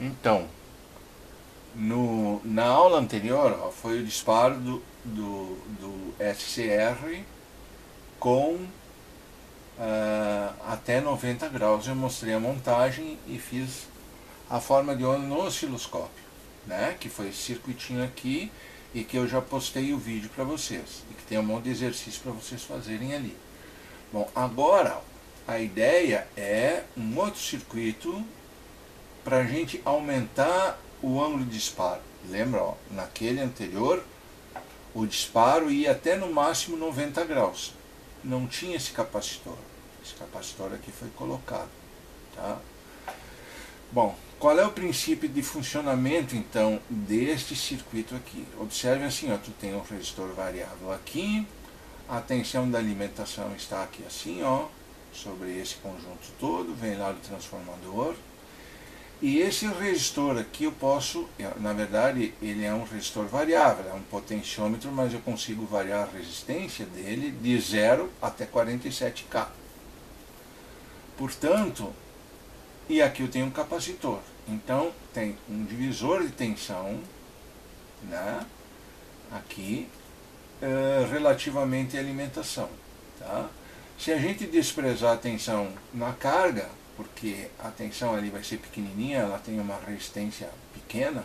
Então, na aula anterior, ó, foi o disparo do SCR com até 90 graus. Eu mostrei a montagem e fiz a forma de onda no osciloscópio, né? Que foi esse circuitinho aqui e que eu já postei o vídeo para vocês e que tem um monte de exercício para vocês fazerem ali. Bom, agora a ideia é um outro circuito para a gente aumentar o ângulo de disparo. Lembra, ó, naquele anterior o disparo ia até no máximo 90 graus. Não tinha esse capacitor. Esse capacitor aqui foi colocado. Tá? Bom, qual é o princípio de funcionamento então deste circuito aqui? Observe assim, ó, tu tem um resistor variável aqui, a tensão da alimentação está aqui assim, ó, sobre esse conjunto todo, vem lá do transformador. E esse resistor aqui eu posso, na verdade ele é um resistor variável, é um potenciômetro, mas eu consigo variar a resistência dele de 0 até 47K. Portanto, e aqui eu tenho um capacitor. Então tem um divisor de tensão, né, aqui, relativamente à alimentação. Tá? Se a gente desprezar a tensão na carga, porque a tensão ali vai ser pequenininha, ela tem uma resistência pequena,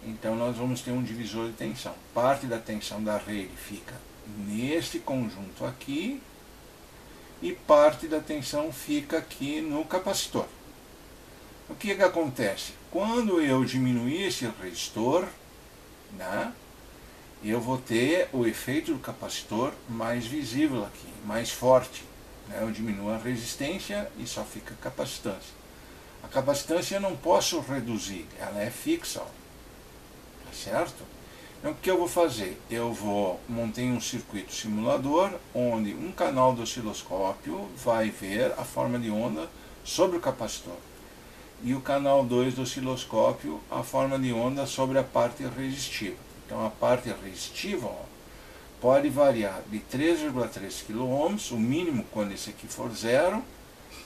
então nós vamos ter um divisor de tensão. Parte da tensão da rede fica neste conjunto aqui e parte da tensão fica aqui no capacitor. O que acontece? Quando eu diminuir esse resistor, né, eu vou ter o efeito do capacitor mais visível aqui, mais forte. Eu diminuo a resistência e só fica a capacitância. A capacitância eu não posso reduzir, ela é fixa, ó, tá certo? Então o que eu vou fazer? Eu montei um circuito simulador onde um canal do osciloscópio vai ver a forma de onda sobre o capacitor e o canal 2 do osciloscópio a forma de onda sobre a parte resistiva. Então a parte resistiva, ó, pode variar de 3,3 kΩ, o mínimo quando esse aqui for zero,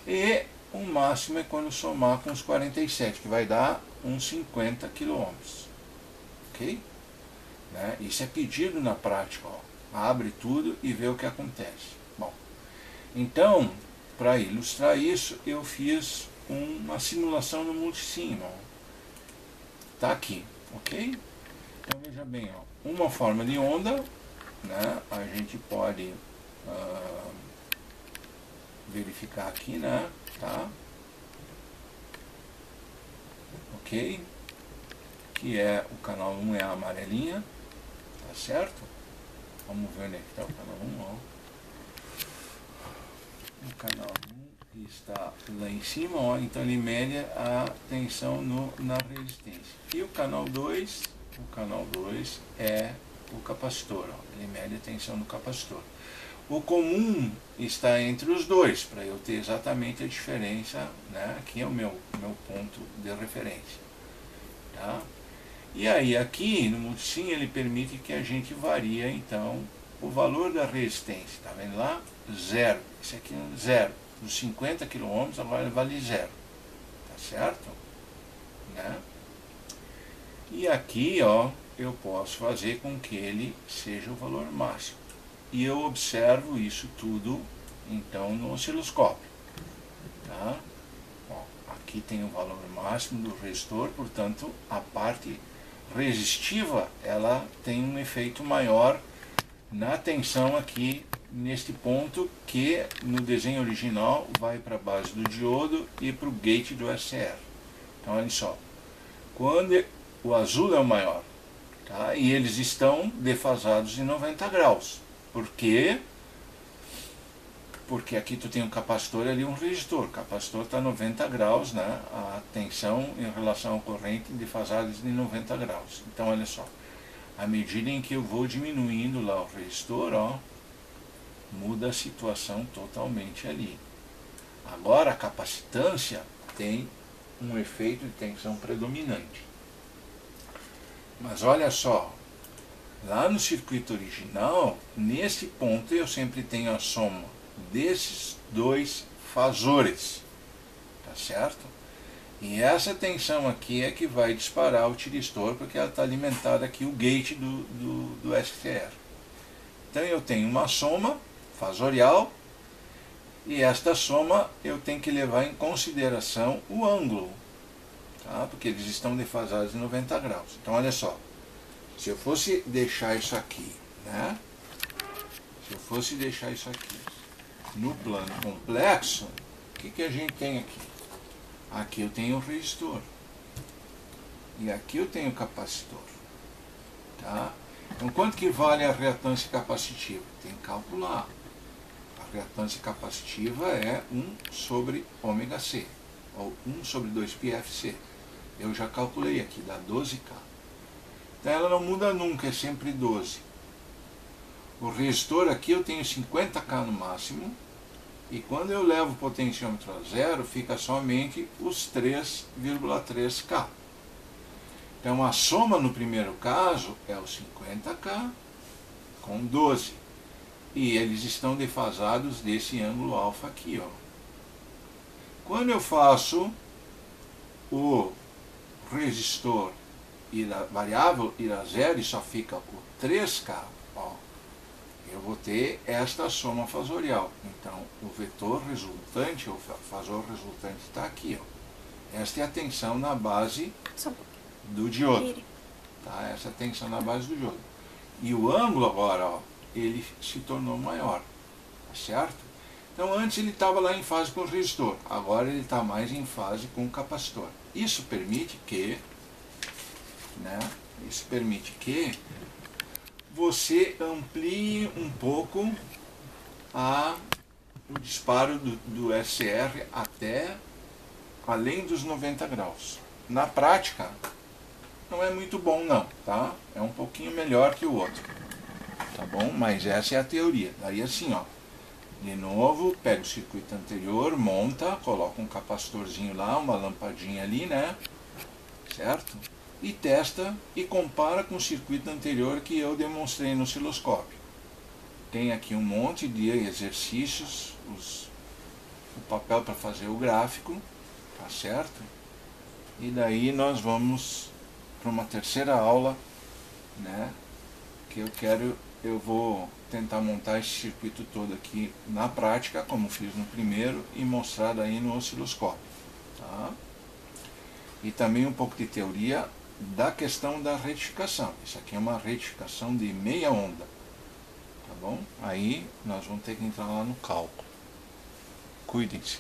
e o máximo é quando somar com os 47, que vai dar uns 50 kΩ. Ok? Né? Isso é pedido na prática. Ó. Abre tudo e vê o que acontece. Bom, então, para ilustrar isso, eu fiz uma simulação no multisim. Está aqui, ok? Então veja bem, ó, uma forma de onda, né, a gente pode verificar aqui, né, tá? Ok? Que é o canal 1 é a amarelinha, tá certo? Vamos ver onde é que está o canal 1, ó. O canal 1 está lá em cima, ó, então ele mede a tensão na resistência. E o canal 2 é o capacitor, ó, ele mede a tensão no capacitor. O comum está entre os dois, para eu ter exatamente a diferença, né? Aqui é o meu ponto de referência. Tá? E aí aqui no multisim ele permite que a gente varie então o valor da resistência. Tá vendo lá? Zero. Esse aqui é zero. Dos 50 kΩ agora vale zero. Tá certo? Né? E aqui, ó, eu posso fazer com que ele seja o valor máximo. E eu observo isso tudo, então, no osciloscópio. Tá? Ó, aqui tem o valor máximo do resistor, portanto, a parte resistiva, ela tem um efeito maior na tensão aqui, neste ponto, que no desenho original vai para a base do diodo e para o gate do SCR. Então, olha só. Quando o azul é o maior, tá? E eles estão defasados em 90 graus. Por quê? Porque aqui tu tem um capacitor e ali um resistor. O capacitor está a 90 graus, né? A tensão em relação à corrente defasados em 90 graus. Então, olha só. À medida em que eu vou diminuindo lá o resistor, ó, muda a situação totalmente ali. Agora a capacitância tem um efeito de tensão predominante. Mas olha só, lá no circuito original, nesse ponto eu sempre tenho a soma desses dois fasores, tá certo? E essa tensão aqui é que vai disparar o tiristor, porque ela está alimentada aqui o gate do STR. Então eu tenho uma soma fasorial, e esta soma eu tenho que levar em consideração o ângulo, tá? Porque eles estão defasados em 90 graus. Então olha só, se eu fosse deixar isso aqui, né? Se eu fosse deixar isso aqui no plano complexo, o que a gente tem aqui? Aqui eu tenho o resistor. E aqui eu tenho o capacitor. Tá? Então quanto que vale a reatância capacitiva? Tem que calcular. A reatância capacitiva é 1 sobre ômega C, ou 1 sobre 2πfc. Eu já calculei aqui, dá 12K. Então ela não muda nunca, é sempre 12. O resistor aqui eu tenho 50K no máximo, e quando eu levo o potenciômetro a zero, fica somente os 3,3K. Então a soma no primeiro caso é o 50K com 12. E eles estão defasados desse ângulo alfa aqui, ó. Quando eu faço o resistor variável ir a zero e só fica o 3K, ó, eu vou ter esta soma fasorial. Então o vetor resultante, o fasor resultante está aqui, ó. Esta é a tensão na base do diodo. Tá? Essa é a tensão na base do diodo. E o ângulo agora, ó, ele se tornou maior, tá certo? Então antes ele estava lá em fase com o resistor, agora ele está mais em fase com o capacitor. Isso permite que, você amplie um pouco o disparo do SR até além dos 90 graus. Na prática, não é muito bom não, tá? É um pouquinho melhor que o outro, tá bom? Mas essa é a teoria. Daí assim, ó, de novo, pega o circuito anterior, monta, coloca um capacitorzinho lá, uma lampadinha ali, né? Certo? E testa e compara com o circuito anterior que eu demonstrei no osciloscópio. Tem aqui um monte de exercícios, o papel para fazer o gráfico, tá certo? E daí nós vamos para uma terceira aula, né? Que eu vou tentar montar esse circuito todo aqui na prática, como fiz no primeiro, e mostrar daí no osciloscópio, tá? E também um pouco de teoria da questão da retificação. Isso aqui é uma retificação de meia onda, tá bom? Aí nós vamos ter que entrar lá no cálculo. Cuidem-se.